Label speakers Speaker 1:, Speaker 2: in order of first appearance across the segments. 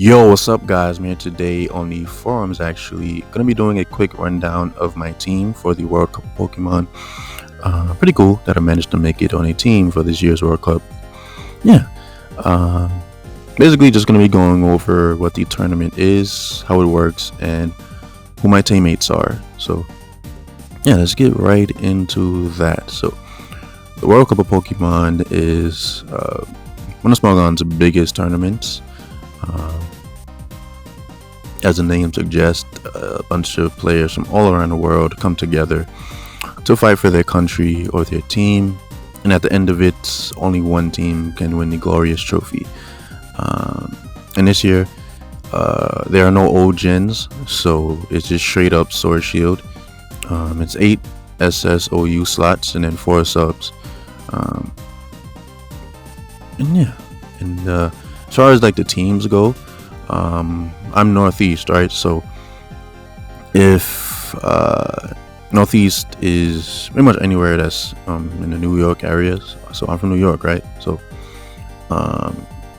Speaker 1: Yo, what's up, guys? Man, today on the forums, actually, gonna be doing a quick rundown of my team for the World Cup of Pokemon. Pretty cool that I managed to make it on a team for this year's World Cup. Yeah, um, basically just gonna be going over what the tournament is, how it works, and who my teammates are. So, yeah, let's get right into that. So, the World Cup of Pokemon is one of Smogon's biggest tournaments. Um, as the name suggests, a bunch of players from all around the world come together to fight for their country or their team, and at the end of it, only one team can win the glorious trophy. And this year, there are no old gens, so it's just straight up Sword Shield. It's 8 SSOU slots and then 4 subs. Um, and yeah, and as far as like the teams go, I'm Northeast, right? So if Northeast is pretty much anywhere that's in the New York areas. So I'm from New York, right? So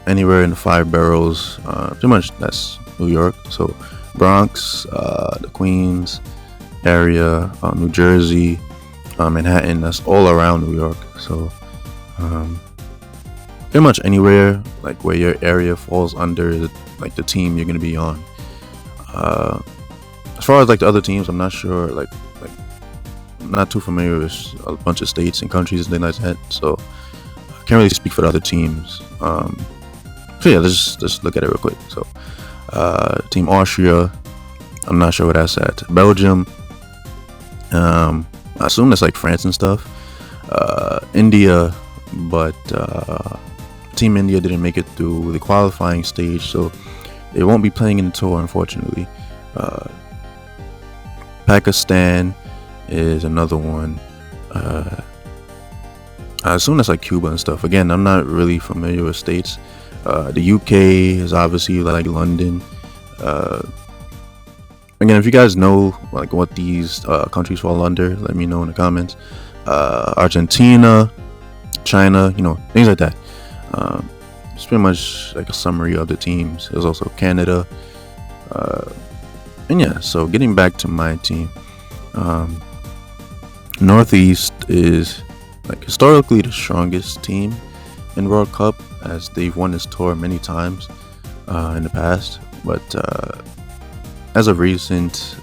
Speaker 1: anywhere in the 5 boroughs, pretty much that's New York. So Bronx, the Queens area, New Jersey, Manhattan, that's all around New York. So pretty much anywhere like where your area falls under the team you're gonna be on. As far as like the other teams, I'm not sure. Like I'm not too familiar with a bunch of states and countries and things like that, so I can't really speak for the other teams. So yeah, let's just look at it real quick. So Team Austria, I'm not sure where that's at. Belgium, I assume that's like France and stuff. India, but Team India didn't make it through the qualifying stage, so they won't be playing in the tour, unfortunately. Pakistan is another one. I assume that's like Cuba and stuff. Again, I'm not really familiar with states. The UK is obviously like London. Again, if you guys know like what these countries fall under, let me know in the comments. Argentina, China, things like that. It's pretty much like a summary of the teams. There's also Canada, and yeah. So getting back to my team, Northeast is like historically the strongest team in World Cup, as they've won this tour many times in the past. But as of recent,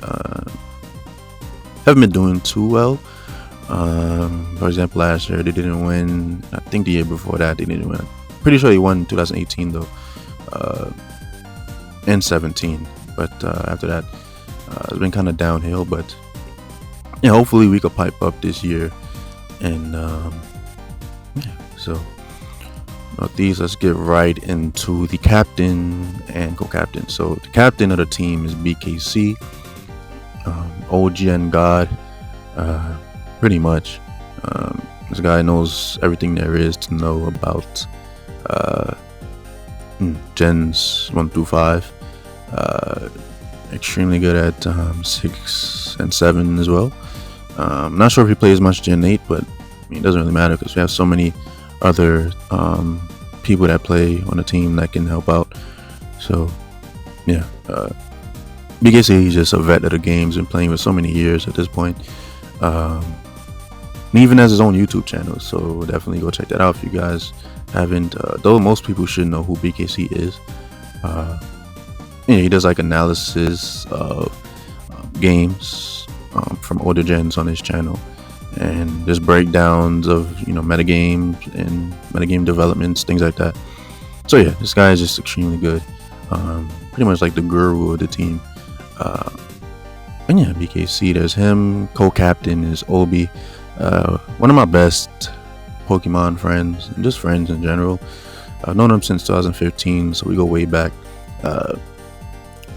Speaker 1: haven't been doing too well. For example, last year they didn't win. I think the year before that they didn't win. Pretty sure they won in 2018 though, and 17. But after that, it's been kind of downhill. But yeah, hopefully we could pipe up this year. And yeah, so these, let's get right into the captain and co-captain. So the captain of the team is BKC, OG and God, pretty much. This guy knows everything there is to know about gens 1 through 5. Extremely good at 6 and 7 as well. I'm not sure if he plays much Gen 8, but I mean, it doesn't really matter because we have so many other people that play on the team that can help out. So yeah, BKC is just a vet of the games and playing for so many years at this point. And even has his own YouTube channel, so definitely go check that out if you guys haven't. Though most people should know who BKC is. He does like analysis of games from older gens on his channel, and just breakdowns of metagames and metagame developments, things like that. So yeah, this guy is just extremely good. Pretty much like the guru of the team. And yeah, BKC, there's him. Co-captain is Obi. One of my best Pokemon friends, and just friends in general. I've known him since 2015, so we go way back.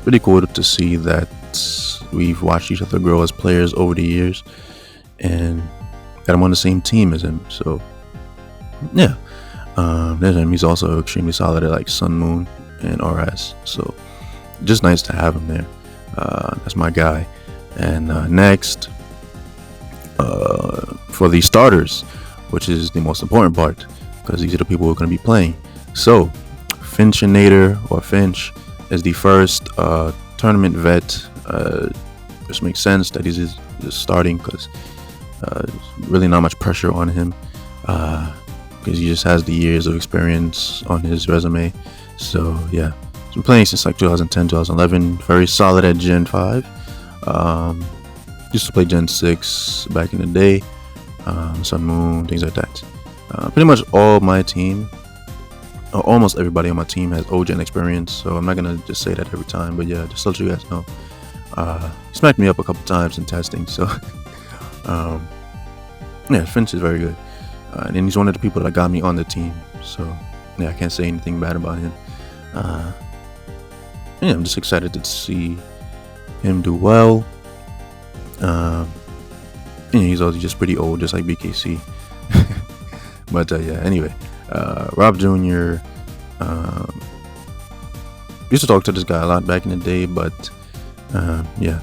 Speaker 1: Pretty cool to see that we've watched each other grow as players over the years, and that I'm on the same team as him. So yeah, there's him. He's also extremely solid at like Sun, Moon, and RS. So just nice to have him there. That's my guy. And next, for the starters, which is the most important part, because these are the people who are going to be playing. So Finchinator or Finch, as the first tournament vet. This makes sense that he's just starting because there's really not much pressure on him because he just has the years of experience on his resume. So yeah, he's been playing since like 2010, 2011. Very solid at Gen 5. Used to play Gen 6 back in the day. Sun Moon, things like that. Pretty much all my team, or almost everybody on my team, has OGen experience, so I'm not gonna just say that every time, but yeah, just to let you guys know. He smacked me up a couple times in testing, so yeah, Finch is very good, and he's one of the people that got me on the team, so yeah, I can't say anything bad about him. Yeah, I'm just excited to see him do well. He's also just pretty old, just like BKC. But yeah, anyway, Rob Jr. Used to talk to this guy a lot back in the day, but yeah,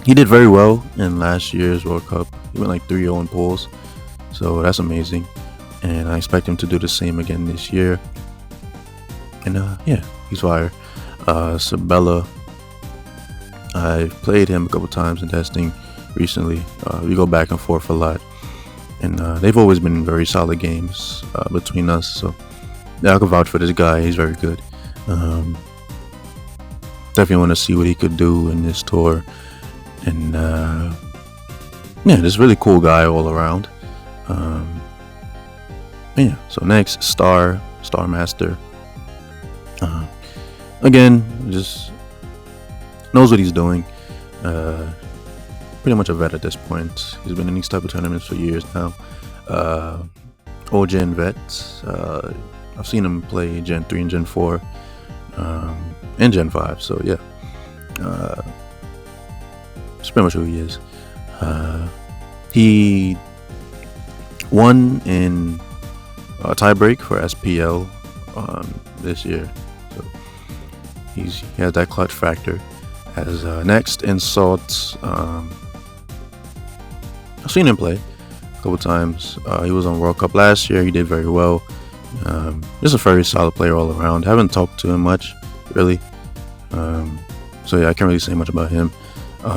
Speaker 1: he did very well in last year's World Cup. He went like 3-0 in polls, so that's amazing, and I expect him to do the same again this year. And yeah, he's fire. Sabella, I've played him a couple times in testing recently. We go back and forth a lot, and they've always been very solid games between us, so yeah, I can vouch for this guy. He's very good. Definitely want to see what he could do in this tour, and yeah, just really cool guy all around. Yeah, so next, Star Master. Again, just knows what he's doing. Pretty much a vet at this point. He's been in these type of tournaments for years now. OGen vet. I've seen him play Gen 3 and Gen 4 and Gen 5, so yeah. That's pretty much who he is. He won in a tiebreak for SPL this year, so he has that clutch factor. As next, Insult. I've seen him play a couple times. He was on World Cup last year. He did very well. Just a very solid player all around. Haven't talked to him much, really. So yeah, I can't really say much about him.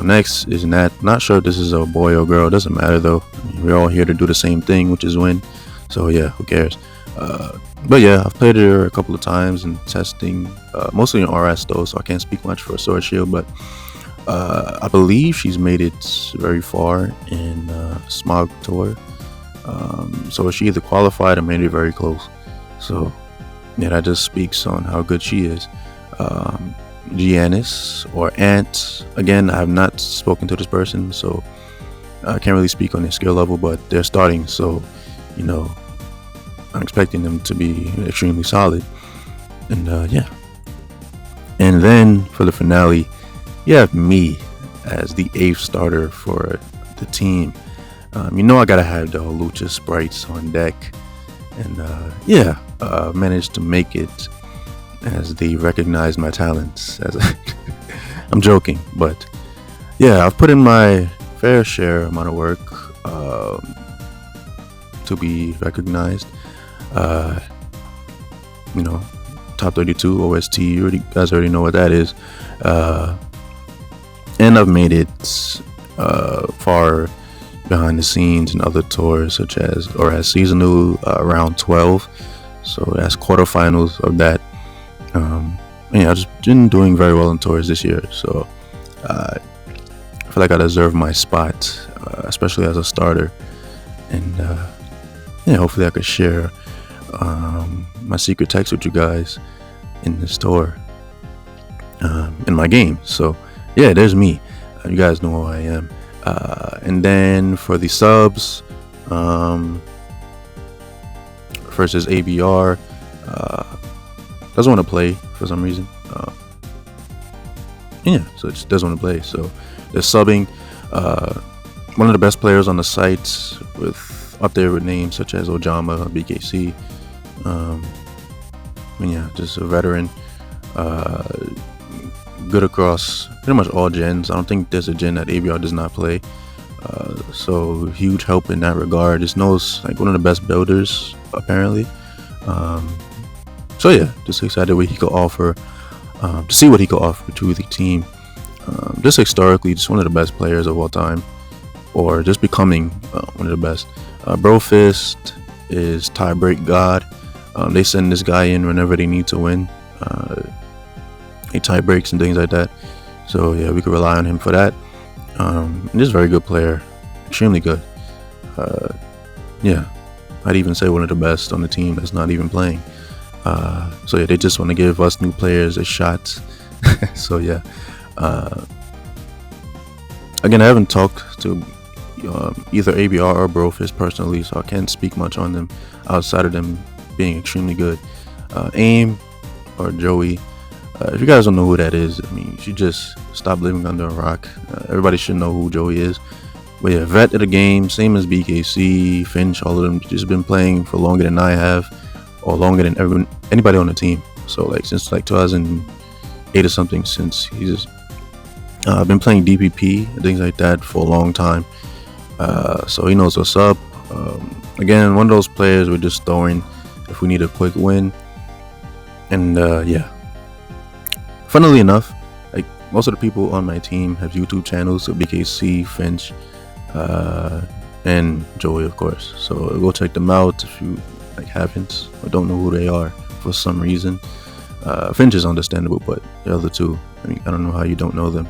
Speaker 1: Next is Nat. Not sure if this is a boy or girl. Doesn't matter though. I mean, we're all here to do the same thing, which is win. So yeah, who cares? But yeah, I've played her a couple of times in testing, mostly in RS though, so I can't speak much for Sword Shield, but I believe she's made it very far in Smog Tour. So she either qualified or made it very close. So yeah, that just speaks on how good she is. Giannis or Ant, again, I have not spoken to this person, so I can't really speak on their skill level, but they're starting, so you know, I'm expecting them to be extremely solid. And yeah, and then for the finale, you have me as the 8th starter for the team. You know, I gotta have the Lucha sprites on deck, and yeah, managed to make it as they recognized my talents. I'm joking, but yeah, I've put in my fair share amount of work to be recognized. You know, top 32 OST, you guys already know what that is. And I've made it far behind the scenes in other tours, such as seasonal round 12. So that's quarterfinals of that. Yeah, I've just been doing very well in tours this year, so I feel like I deserve my spot, especially as a starter. And yeah, hopefully I could share my secret text with you guys in this tour, in my game. So yeah, there's me. You guys know who I am. And then for the subs, first is ABR. Doesn't want to play for some reason. Yeah, so it just doesn't want to play. So they're subbing. One of the best players on the site, with up there with names such as Ojama, BKC. And yeah, just a veteran. Good across pretty much all gens. I don't think there's a gen that ABR does not play. So huge help in that regard. Just knows like one of the best builders apparently. So yeah, just excited what he could offer. to see what he could offer to the team. Just historically, just one of the best players of all time, or just becoming one of the best. Brofist is tiebreak god. They send this guy in whenever they need to win. He tie breaks and things like that. So yeah, we could rely on him for that. And just a very good player, extremely good. Yeah, I'd even say one of the best on the team that's not even playing. So yeah, they just want to give us new players a shot. So yeah. Again, I haven't talked to either ABR or Brofist personally, so I can't speak much on them outside of them being extremely good. AIM or Joey, if you guys don't know who that is, I mean, you should just stop living under a rock. Everybody should know who Joey is. But yeah, vet of the game, same as BKC, Finch, all of them just been playing for longer than I have, or longer than anybody on the team. So like since like 2008 or something, since he's been playing DPP and things like that for a long time. So he knows what's up. Again, one of those players we're just throwing if we need a quick win. And yeah, funnily enough, like most of the people on my team have YouTube channels, so BKC, Finch, and Joey, of course. So go check them out if you like haven't or don't know who they are for some reason. Finch is understandable, but the other two, I mean, I don't know how you don't know them.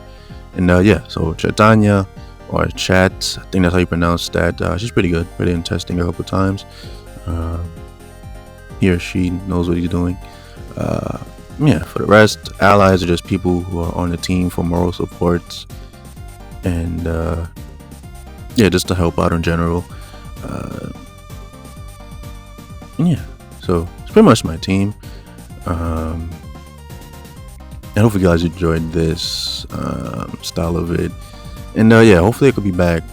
Speaker 1: And yeah, so Chaitanya or Chat, I think that's how you pronounce that. She's pretty good, pretty in testing a couple times. He or she knows what he's doing. Yeah, for the rest, allies are just people who are on the team for moral support and yeah, just to help out in general. Yeah, so it's pretty much my team. And hopefully you guys enjoyed this style of it. And yeah, hopefully I could be back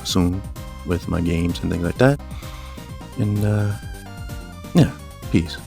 Speaker 1: soon with my games and things like that. And yeah, peace.